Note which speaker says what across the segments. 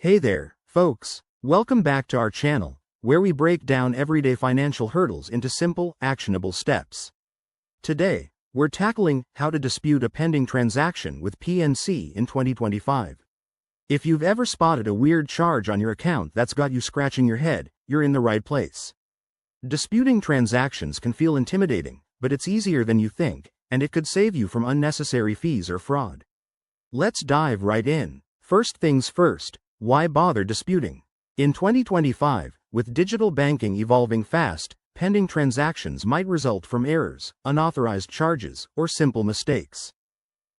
Speaker 1: Hey there, folks. Welcome back to our channel, where we break down everyday financial hurdles into simple, actionable steps. Today, we're tackling how to dispute a pending transaction with PNC in 2025. If you've ever spotted a weird charge on your account that's got you scratching your head, you're in the right place. Disputing transactions can feel intimidating, but it's easier than you think, and it could save you from unnecessary fees or fraud. Let's dive right in. First things first, why bother disputing? In 2025, with digital banking evolving fast, pending transactions might result from errors, unauthorized charges, or simple mistakes.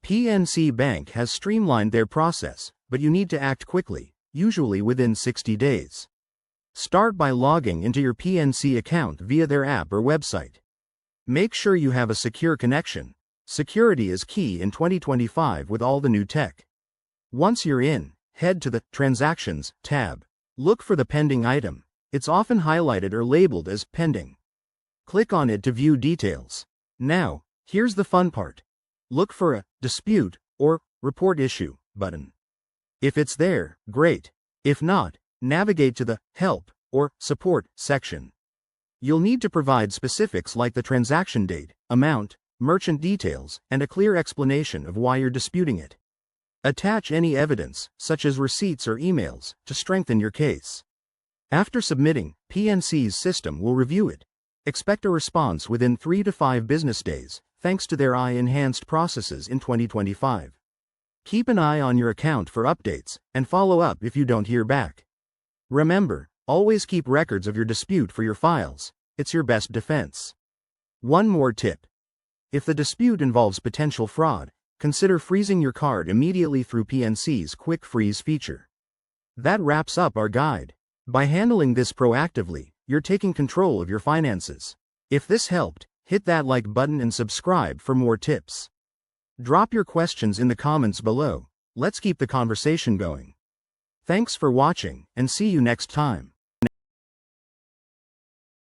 Speaker 1: PNC Bank has streamlined their process, but you need to act quickly, usually within 60 days. Start by logging into your PNC account via their app or website. Make sure you have a secure connection. Security is key in 2025 with all the new tech. Once you're in, head to the Transactions tab. Look for the pending item. It's often highlighted or labeled as pending. Click on it to view details. Now, here's the fun part. Look for a Dispute or Report Issue button. If it's there, great. If not, navigate to the Help or Support section. You'll need to provide specifics like the transaction date, amount, merchant details, and a clear explanation of why you're disputing it. Attach any evidence, such as receipts or emails, to strengthen your case. After submitting, PNC's system will review it. Expect a response within 3 to 5 business days, thanks to their AI-enhanced processes in 2025. Keep an eye on your account for updates, and follow up if you don't hear back. Remember, always keep records of your dispute for your files. It's your best defense. One more tip. If the dispute involves potential fraud, consider freezing your card immediately through PNC's Quick Freeze feature. That wraps up our guide. By handling this proactively, you're taking control of your finances. If this helped, hit that like button and subscribe for more tips. Drop your questions in the comments below. Let's keep the conversation going. Thanks for watching, and see you next time.